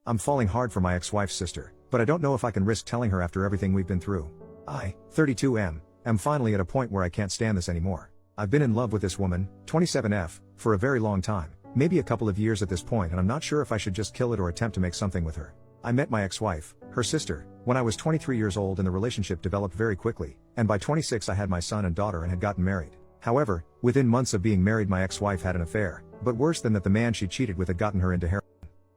I'm falling hard for my ex-wife's sister, but I don't know if I can risk telling her after everything we've been through. I, 32 am finally at a point where I can't stand this anymore. I've been in love with this woman, 27F, for a very long time, maybe a couple of years at this point, and I'm not sure if I should just kill it or attempt to make something with her. I met my ex-wife, her sister, when I was 23 years old, and the relationship developed very quickly, and by 26 I had my son and daughter and had gotten married. However, within months of being married my ex-wife had an affair, but worse than that, the man she cheated with had gotten her into heroin.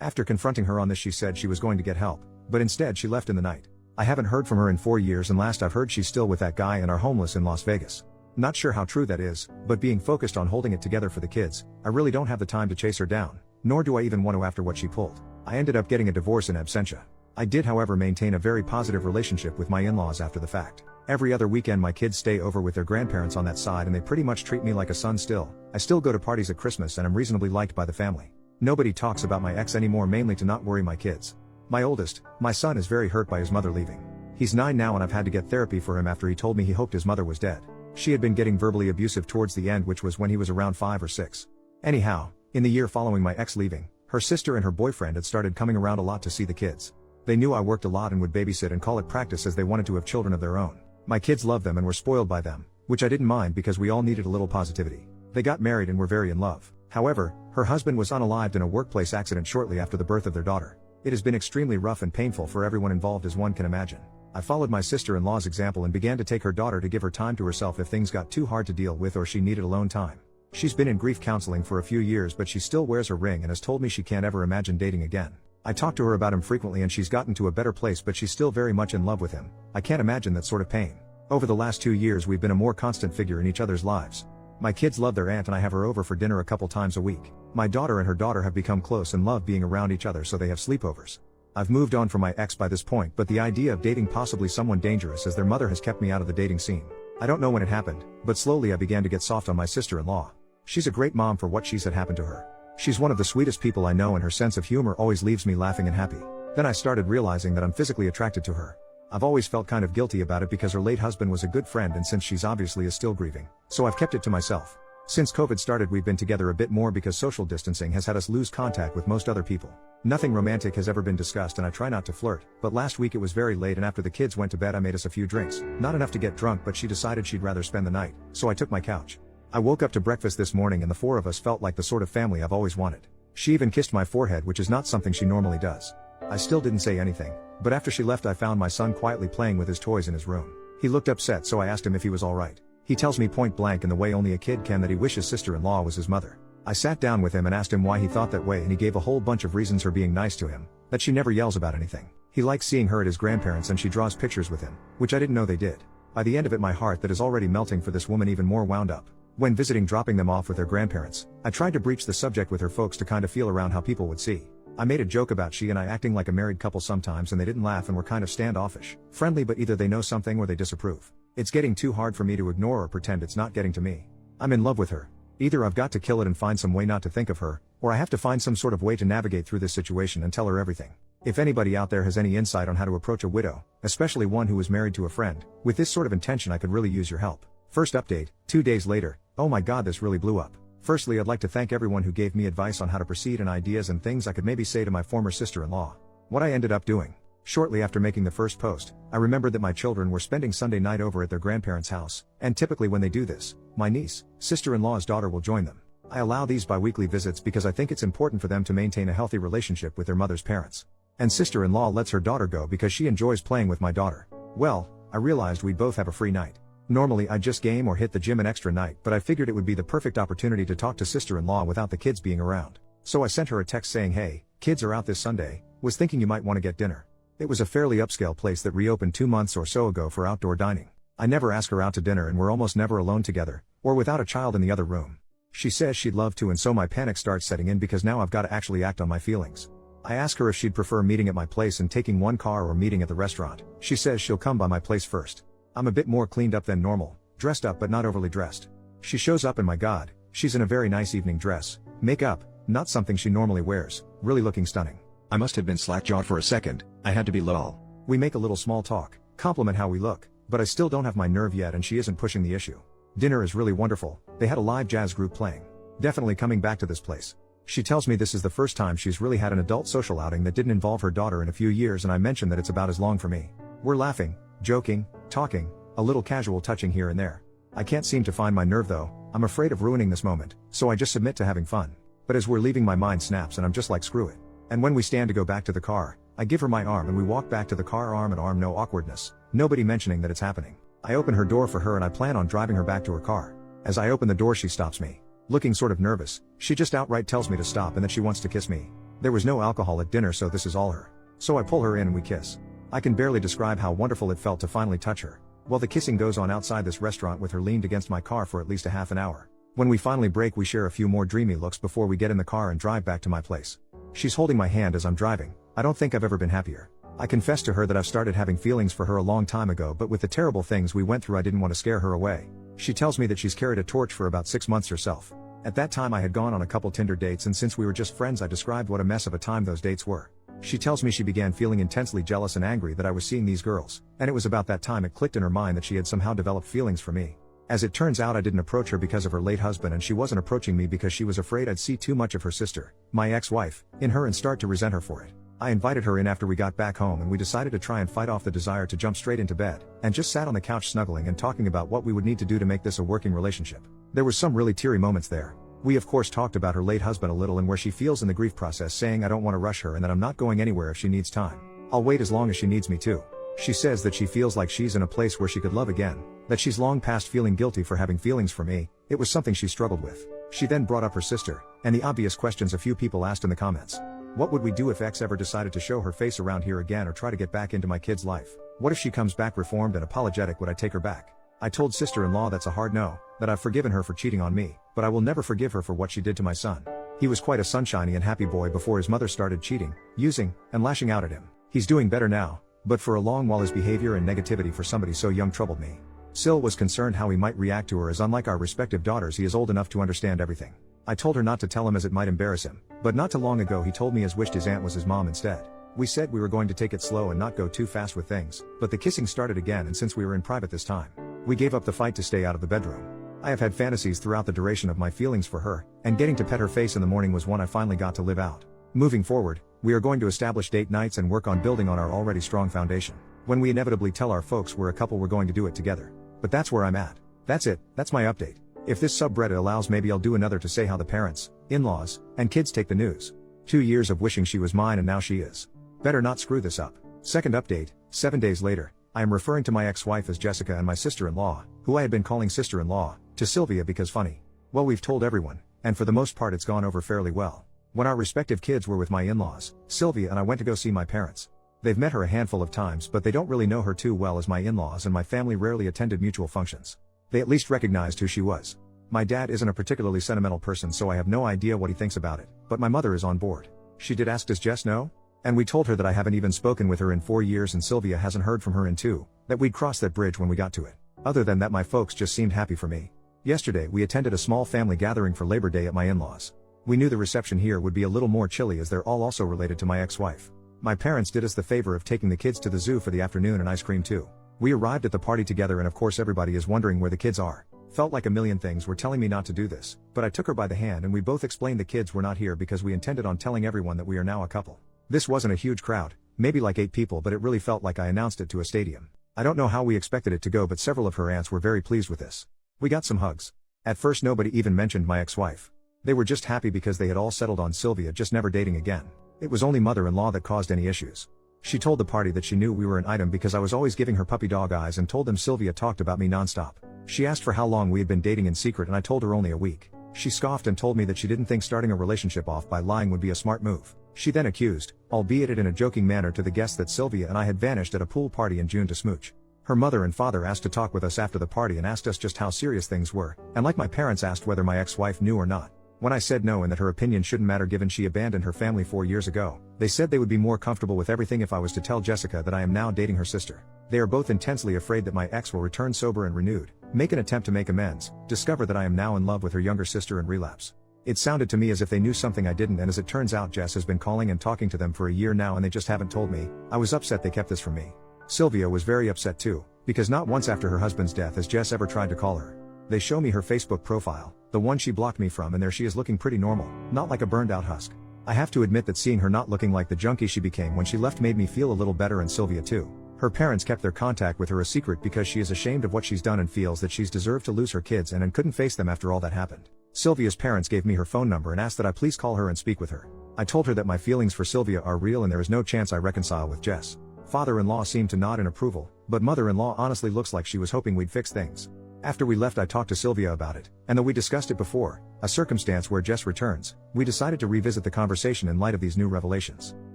After confronting her on this, she said she was going to get help, but instead she left in the night. I haven't heard from her in 4 years, and last I've heard she's still with that guy and are homeless in Las Vegas. Not sure how true that is, but being focused on holding it together for the kids, I really don't have the time to chase her down, nor do I even want to after what she pulled. I ended up getting a divorce in absentia. I did however maintain a very positive relationship with my in-laws after the fact. Every other weekend my kids stay over with their grandparents on that side, and they pretty much treat me like a son still. I still go to parties at Christmas and I'm reasonably liked by the family. Nobody talks about my ex anymore, mainly to not worry my kids. My oldest, my son, is very hurt by his mother leaving. He's 9 now and I've had to get therapy for him after he told me he hoped his mother was dead. She had been getting verbally abusive towards the end, which was when he was around 5 or 6. Anyhow, in the year following my ex leaving, her sister and her boyfriend had started coming around a lot to see the kids. They knew I worked a lot and would babysit and call it practice, as they wanted to have children of their own. My kids loved them and were spoiled by them, which I didn't mind because we all needed a little positivity. They got married and were very in love. However, her husband was unalived in a workplace accident shortly after the birth of their daughter. It has been extremely rough and painful for everyone involved, as one can imagine. I followed my sister-in-law's example and began to take her daughter to give her time to herself if things got too hard to deal with or she needed alone time. She's been in grief counseling for a few years, but she still wears her ring and has told me she can't ever imagine dating again. I talk to her about him frequently and she's gotten to a better place, but she's still very much in love with him. I can't imagine that sort of pain. Over the last 2 years we've been a more constant figure in each other's lives. My kids love their aunt and I have her over for dinner a couple times a week. My daughter and her daughter have become close and love being around each other, so they have sleepovers. I've moved on from my ex by this point, but the idea of dating possibly someone dangerous as their mother has kept me out of the dating scene. I don't know when it happened, but slowly I began to get soft on my sister-in-law. She's a great mom for what she's had happen to her. She's one of the sweetest people I know and her sense of humor always leaves me laughing and happy. Then I started realizing that I'm physically attracted to her. I've always felt kind of guilty about it because her late husband was a good friend, and since she's obviously is still grieving, so I've kept it to myself. Since COVID started we've been together a bit more because social distancing has had us lose contact with most other people. Nothing romantic has ever been discussed and I try not to flirt, but last week it was very late and after the kids went to bed I made us a few drinks. Not enough to get drunk, but she decided she'd rather spend the night, so I took my couch. I woke up to breakfast this morning and the 4 of us felt like the sort of family I've always wanted. She even kissed my forehead, which is not something she normally does. I still didn't say anything, but after she left I found my son quietly playing with his toys in his room. He looked upset, so I asked him if he was alright. He tells me point blank in the way only a kid can that he wishes sister-in-law was his mother. I sat down with him and asked him why he thought that way, and he gave a whole bunch of reasons for being nice to him. That she never yells about anything. He likes seeing her at his grandparents and she draws pictures with him, which I didn't know they did. By the end of it my heart that is already melting for this woman even more wound up. When visiting, dropping them off with their grandparents, I tried to breach the subject with her folks to kind of feel around how people would see. I made a joke about she and I acting like a married couple sometimes, and they didn't laugh and were kind of standoffish. Friendly, but either they know something or they disapprove. It's getting too hard for me to ignore or pretend it's not getting to me. I'm in love with her. Either I've got to kill it and find some way not to think of her, or I have to find some sort of way to navigate through this situation and tell her everything. If anybody out there has any insight on how to approach a widow, especially one who is married to a friend, with this sort of intention, I could really use your help. First update, 2 days later. Oh my god, this really blew up. Firstly, I'd like to thank everyone who gave me advice on how to proceed and ideas and things I could maybe say to my former sister-in-law. What I ended up doing. Shortly after making the first post, I remembered that my children were spending Sunday night over at their grandparents' house, and typically when they do this, my niece, sister-in-law's daughter, will join them. I allow these bi-weekly visits because I think it's important for them to maintain a healthy relationship with their mother's parents. And sister-in-law lets her daughter go because she enjoys playing with my daughter. Well, I realized we'd both have a free night. Normally I'd just game or hit the gym an extra night, but I figured it would be the perfect opportunity to talk to sister-in-law without the kids being around. So I sent her a text saying, "Hey, kids are out this Sunday, was thinking you might want to get dinner." It was a fairly upscale place that reopened 2 months or so ago for outdoor dining. I never ask her out to dinner and we're almost never alone together, or without a child in the other room. She says she'd love to, and so my panic starts setting in because now I've got to actually act on my feelings. I ask her if she'd prefer meeting at my place and taking one car or meeting at the restaurant. She says she'll come by my place first. I'm a bit more cleaned up than normal, dressed up but not overly dressed. She shows up and my god, she's in a very nice evening dress, makeup, not something she normally wears, really looking stunning. I must have been slack-jawed for a second, I had to be lol. We make a little small talk, compliment how we look, but I still don't have my nerve yet and she isn't pushing the issue. Dinner is really wonderful, they had a live jazz group playing. Definitely coming back to this place. She tells me this is the first time she's really had an adult social outing that didn't involve her daughter in a few years, and I mention that it's about as long for me. We're laughing, joking, talking, a little casual touching here and there. I can't seem to find my nerve though. I'm afraid of ruining this moment, so I just submit to having fun. But as we're leaving, my mind snaps and I'm just like, screw it. And when we stand to go back to the car, I give her my arm and we walk back to the car arm in arm, no awkwardness, nobody mentioning that it's happening. I open her door for her and I plan on driving her back to her car. As I open the door, she stops me. Looking sort of nervous, she just outright tells me to stop and that she wants to kiss me. There was no alcohol at dinner, so this is all her. So I pull her in and we kiss. I can barely describe how wonderful it felt to finally touch her. Well, the kissing goes on outside this restaurant with her leaned against my car for at least a half an hour. When we finally break, we share a few more dreamy looks before we get in the car and drive back to my place. She's holding my hand as I'm driving. I don't think I've ever been happier. I confess to her that I've started having feelings for her a long time ago, but with the terrible things we went through, I didn't want to scare her away. She tells me that she's carried a torch for about 6 months herself. At that time I had gone on a couple Tinder dates, and since we were just friends, I described what a mess of a time those dates were. She tells me she began feeling intensely jealous and angry that I was seeing these girls, and it was about that time it clicked in her mind that she had somehow developed feelings for me. As it turns out, I didn't approach her because of her late husband, and she wasn't approaching me because she was afraid I'd see too much of her sister, my ex-wife, in her and start to resent her for it. I invited her in after we got back home and we decided to try and fight off the desire to jump straight into bed, and just sat on the couch snuggling and talking about what we would need to do to make this a working relationship. There were some really teary moments there. We of course talked about her late husband a little and where she feels in the grief process, saying I don't want to rush her and that I'm not going anywhere if she needs time. I'll wait as long as she needs me to. She says that she feels like she's in a place where she could love again, that she's long past feeling guilty for having feelings for me. It was something she struggled with. She then brought up her sister, and the obvious questions a few people asked in the comments. What would we do if X ever decided to show her face around here again or try to get back into my kid's life? What if she comes back reformed and apologetic? Would I take her back? I told sister-in-law that's a hard no, that I've forgiven her for cheating on me, but I will never forgive her for what she did to my son. He was quite a sunshiny and happy boy before his mother started cheating, using, and lashing out at him. He's doing better now, but for a long while his behavior and negativity for somebody so young troubled me. Sil was concerned how he might react to her, as unlike our respective daughters, he is old enough to understand everything. I told her not to tell him as it might embarrass him, but not too long ago he told me his wished his aunt was his mom instead. We said we were going to take it slow and not go too fast with things, but the kissing started again, and since we were in private this time, we gave up the fight to stay out of the bedroom. I have had fantasies throughout the duration of my feelings for her, and getting to pet her face in the morning was one I finally got to live out. Moving forward, we are going to establish date nights and work on building on our already strong foundation. When we inevitably tell our folks we're a couple, we're going to do it together. But that's where I'm at. That's it, that's my update. If this subreddit allows, maybe I'll do another to say how the parents, in-laws, and kids take the news. 2 years of wishing she was mine and now she is. Better not screw this up. Second update, 7 days later. I am referring to my ex-wife as Jessica and my sister-in-law, who I had been calling sister-in-law, to Sylvia because funny. Well, we've told everyone, and for the most part it's gone over fairly well. When our respective kids were with my in-laws, Sylvia and I went to go see my parents. They've met her a handful of times, but they don't really know her too well, as my in-laws and my family rarely attended mutual functions. They at least recognized who she was. My dad isn't a particularly sentimental person, so I have no idea what he thinks about it, but my mother is on board. She did ask, does Jess know? And we told her that I haven't even spoken with her in 4 years and Sylvia hasn't heard from her in 2, that we'd cross that bridge when we got to it. Other than that, my folks just seemed happy for me. Yesterday we attended a small family gathering for Labor Day at my in-laws. We knew the reception here would be a little more chilly as they're all also related to my ex-wife. My parents did us the favor of taking the kids to the zoo for the afternoon and ice cream too. We arrived at the party together and of course everybody is wondering where the kids are. Felt like a million things were telling me not to do this, but I took her by the hand and we both explained the kids were not here because we intended on telling everyone that we are now a couple. This wasn't a huge crowd, maybe like 8 people, but it really felt like I announced it to a stadium. I don't know how we expected it to go, but several of her aunts were very pleased with this. We got some hugs. At first nobody even mentioned my ex-wife. They were just happy because they had all settled on Sylvia just never dating again. It was only mother-in-law that caused any issues. She told the party that she knew we were an item because I was always giving her puppy dog eyes, and told them Sylvia talked about me nonstop. She asked for how long we had been dating in secret and I told her only a week. She scoffed and told me that she didn't think starting a relationship off by lying would be a smart move. She then accused, albeit it in a joking manner to the guests, that Sylvia and I had vanished at a pool party in June to smooch. Her mother and father asked to talk with us after the party and asked us just how serious things were, and like my parents asked whether my ex-wife knew or not. When I said no and that her opinion shouldn't matter given she abandoned her family 4 years ago, they said they would be more comfortable with everything if I was to tell Jessica that I am now dating her sister. They are both intensely afraid that my ex will return sober and renewed, make an attempt to make amends, discover that I am now in love with her younger sister and relapse. It sounded to me as if they knew something I didn't, and as it turns out Jess has been calling and talking to them for a year now and they just haven't told me. I was upset they kept this from me. Sylvia was very upset too, because not once after her husband's death has Jess ever tried to call her. They show me her Facebook profile, the one she blocked me from, and there she is looking pretty normal, not like a burned out husk. I have to admit that seeing her not looking like the junkie she became when she left made me feel a little better, and Sylvia too. Her parents kept their contact with her a secret because she is ashamed of what she's done and feels that she's deserved to lose her kids and couldn't face them after all that happened. Sylvia's parents gave me her phone number and asked that I please call her and speak with her. I told her that my feelings for Sylvia are real and there is no chance I reconcile with Jess. Father-in-law seemed to nod in approval, but mother-in-law honestly looks like she was hoping we'd fix things. After we left, I talked to Sylvia about it, and though we discussed it before, a circumstance where Jess returns, we decided to revisit the conversation in light of these new revelations.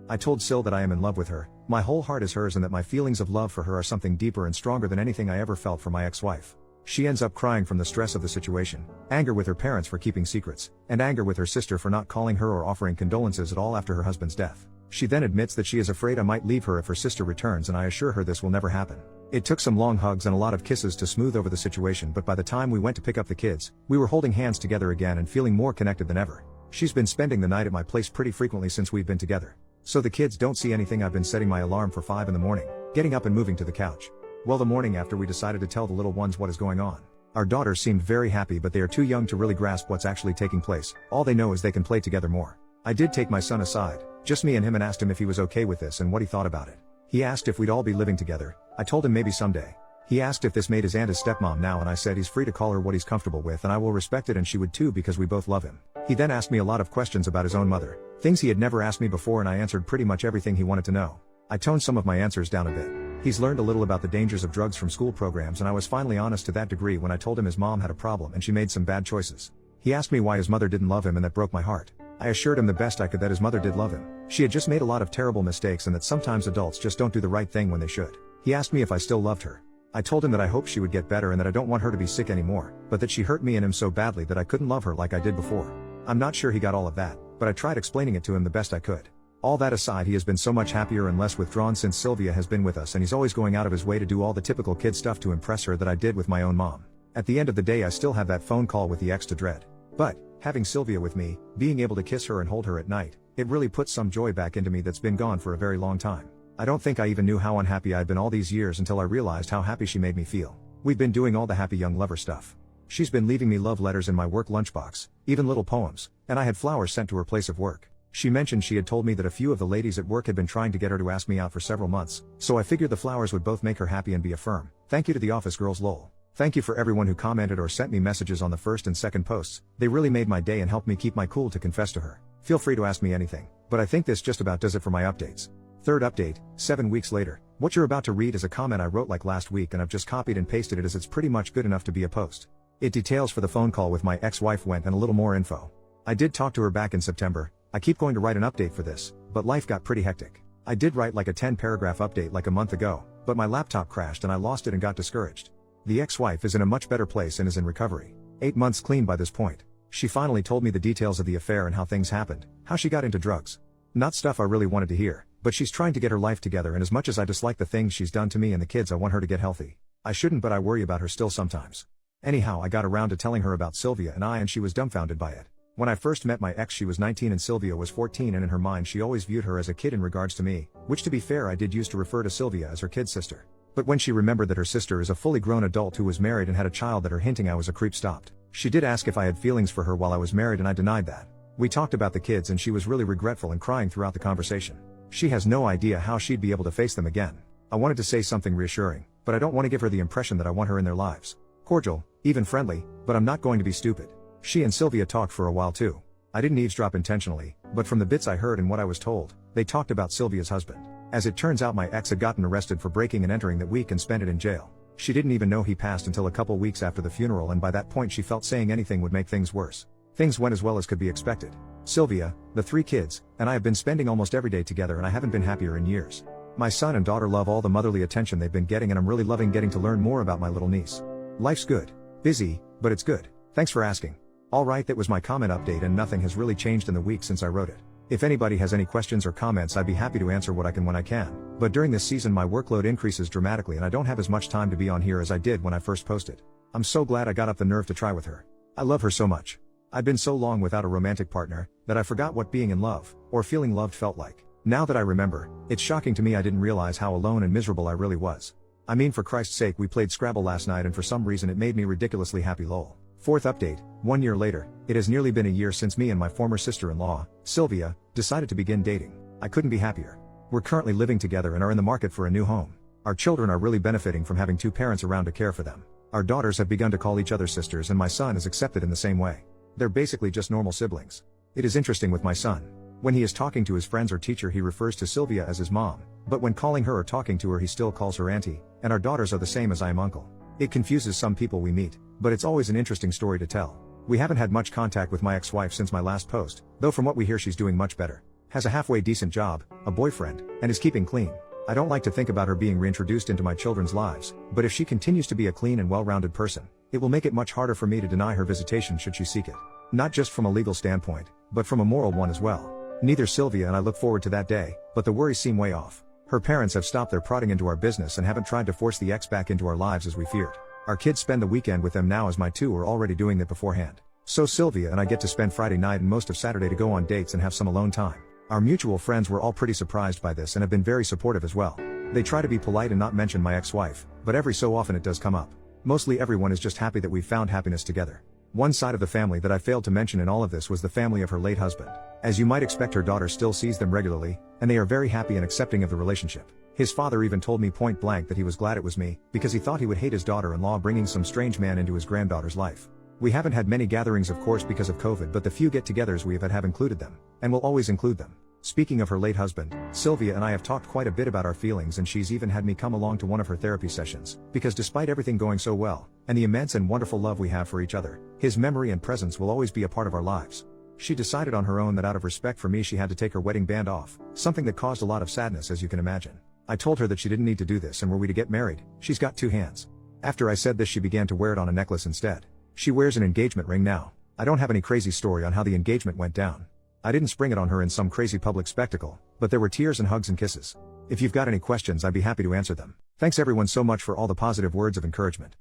I told Syl that I am in love with her, my whole heart is hers, and that my feelings of love for her are something deeper and stronger than anything I ever felt for my ex-wife. She ends up crying from the stress of the situation, anger with her parents for keeping secrets, and anger with her sister for not calling her or offering condolences at all after her husband's death. She then admits that she is afraid I might leave her if her sister returns, and I assure her this will never happen. It took some long hugs and a lot of kisses to smooth over the situation, but by the time we went to pick up the kids, we were holding hands together again and feeling more connected than ever. She's been spending the night at my place pretty frequently since we've been together. So the kids don't see anything. I've been setting my alarm for 5 in the morning, getting up and moving to the couch. Well, the morning after, we decided to tell the little ones what is going on. Our daughters seemed very happy, but they are too young to really grasp what's actually taking place. All they know is they can play together more. I did take my son aside, just me and him, and asked him if he was okay with this and what he thought about it. He asked if we'd all be living together. I told him maybe someday. He asked if this made his aunt his stepmom now, and I said he's free to call her what he's comfortable with and I will respect it, and she would too because we both love him. He then asked me a lot of questions about his own mother, things he had never asked me before, and I answered pretty much everything he wanted to know. I toned some of my answers down a bit. He's learned a little about the dangers of drugs from school programs, and I was finally honest to that degree when I told him his mom had a problem and she made some bad choices. He asked me why his mother didn't love him, and that broke my heart. I assured him the best I could that his mother did love him. She had just made a lot of terrible mistakes and that sometimes adults just don't do the right thing when they should. He asked me if I still loved her. I told him that I hoped she would get better and that I don't want her to be sick anymore, but that she hurt me and him so badly that I couldn't love her like I did before. I'm not sure he got all of that, but I tried explaining it to him the best I could. All that aside, he has been so much happier and less withdrawn since Sylvia has been with us, and he's always going out of his way to do all the typical kid stuff to impress her that I did with my own mom. At the end of the day, I still have that phone call with the ex to dread. But, having Sylvia with me, being able to kiss her and hold her at night, it really puts some joy back into me that's been gone for a very long time. I don't think I even knew how unhappy I'd been all these years until I realized how happy she made me feel. We've been doing all the happy young lover stuff. She's been leaving me love letters in my work lunchbox, even little poems, and I had flowers sent to her place of work. She mentioned she had told me that a few of the ladies at work had been trying to get her to ask me out for several months, so I figured the flowers would both make her happy and be a firm thank you to the office girls, lol. Thank you for everyone who commented or sent me messages on the first and second posts. They really made my day and helped me keep my cool to confess to her. Feel free to ask me anything, but I think this just about does it for my updates. Third update, 7 weeks later. What you're about to read is a comment I wrote like last week, and I've just copied and pasted it as it's pretty much good enough to be a post. It details for the phone call with my ex-wife went and a little more info. I did talk to her back in September. I keep going to write an update for this, but life got pretty hectic. I did write like a 10-paragraph update like a month ago, but my laptop crashed and I lost it and got discouraged. The ex-wife is in a much better place and is in recovery. 8 months clean by this point. She finally told me the details of the affair and how things happened, how she got into drugs. Not stuff I really wanted to hear, but she's trying to get her life together, and as much as I dislike the things she's done to me and the kids, I want her to get healthy. I shouldn't, but I worry about her still sometimes. Anyhow, I got around to telling her about Sylvia and she was dumbfounded by it. When I first met my ex, she was 19 and Sylvia was 14, and in her mind she always viewed her as a kid in regards to me, which to be fair I did use to refer to Sylvia as her kid sister. But when she remembered that her sister is a fully grown adult who was married and had a child, that her hinting I was a creep stopped. She did ask if I had feelings for her while I was married, and I denied that. We talked about the kids and she was really regretful and crying throughout the conversation. She has no idea how she'd be able to face them again. I wanted to say something reassuring, but I don't want to give her the impression that I want her in their lives. Cordial, even friendly, but I'm not going to be stupid. She and Sylvia talked for a while too. I didn't eavesdrop intentionally, but from the bits I heard and what I was told, they talked about Sylvia's husband. As it turns out, my ex had gotten arrested for breaking and entering that week and spent it in jail. She didn't even know he passed until a couple weeks after the funeral, and by that point she felt saying anything would make things worse. Things went as well as could be expected. Sylvia, the 3 kids, and I have been spending almost every day together, and I haven't been happier in years. My son and daughter love all the motherly attention they've been getting, and I'm really loving getting to learn more about my little niece. Life's good. Busy, but it's good. Thanks for asking. Alright, that was my comment update, and nothing has really changed in the week since I wrote it. If anybody has any questions or comments, I'd be happy to answer what I can when I can, but during this season my workload increases dramatically and I don't have as much time to be on here as I did when I first posted. I'm so glad I got up the nerve to try with her. I love her so much. I've been so long without a romantic partner, that I forgot what being in love, or feeling loved felt like. Now that I remember, it's shocking to me I didn't realize how alone and miserable I really was. I mean, for Christ's sake, we played Scrabble last night and for some reason it made me ridiculously happy lol. Fourth update, 1 year later, it has nearly been a year since me and my former sister-in-law, Sylvia, decided to begin dating. I couldn't be happier. We're currently living together and are in the market for a new home. Our children are really benefiting from having two parents around to care for them. Our daughters have begun to call each other sisters and my son is accepted in the same way. They're basically just normal siblings. It is interesting with my son. When he is talking to his friends or teacher he refers to Sylvia as his mom, but when calling her or talking to her he still calls her auntie, and our daughters are the same as I am uncle. It confuses some people we meet, but it's always an interesting story to tell. We haven't had much contact with my ex-wife since my last post, though from what we hear she's doing much better. Has a halfway decent job, a boyfriend, and is keeping clean. I don't like to think about her being reintroduced into my children's lives, but if she continues to be a clean and well-rounded person, it will make it much harder for me to deny her visitation should she seek it. Not just from a legal standpoint, but from a moral one as well. Neither Sylvia and I look forward to that day, but the worries seem way off. Her parents have stopped their prodding into our business and haven't tried to force the ex back into our lives as we feared. Our kids spend the weekend with them now as my two were already doing that beforehand. So Sylvia and I get to spend Friday night and most of Saturday to go on dates and have some alone time. Our mutual friends were all pretty surprised by this and have been very supportive as well. They try to be polite and not mention my ex-wife, but every so often it does come up. Mostly everyone is just happy that we've found happiness together. One side of the family that I failed to mention in all of this was the family of her late husband. As you might expect, her daughter still sees them regularly, and they are very happy and accepting of the relationship. His father even told me point blank that he was glad it was me, because he thought he would hate his daughter-in-law bringing some strange man into his granddaughter's life. We haven't had many gatherings of course because of COVID, but the few get-togethers we have included them, and will always include them. Speaking of her late husband, Sylvia and I have talked quite a bit about our feelings and she's even had me come along to one of her therapy sessions, because despite everything going so well, and the immense and wonderful love we have for each other, his memory and presence will always be a part of our lives. She decided on her own that out of respect for me she had to take her wedding band off, something that caused a lot of sadness as you can imagine. I told her that she didn't need to do this and were we to get married, she's got two hands. After I said this she began to wear it on a necklace instead. She wears an engagement ring now. I don't have any crazy story on how the engagement went down. I didn't spring it on her in some crazy public spectacle, but there were tears and hugs and kisses. If you've got any questions I'd be happy to answer them. Thanks everyone so much for all the positive words of encouragement.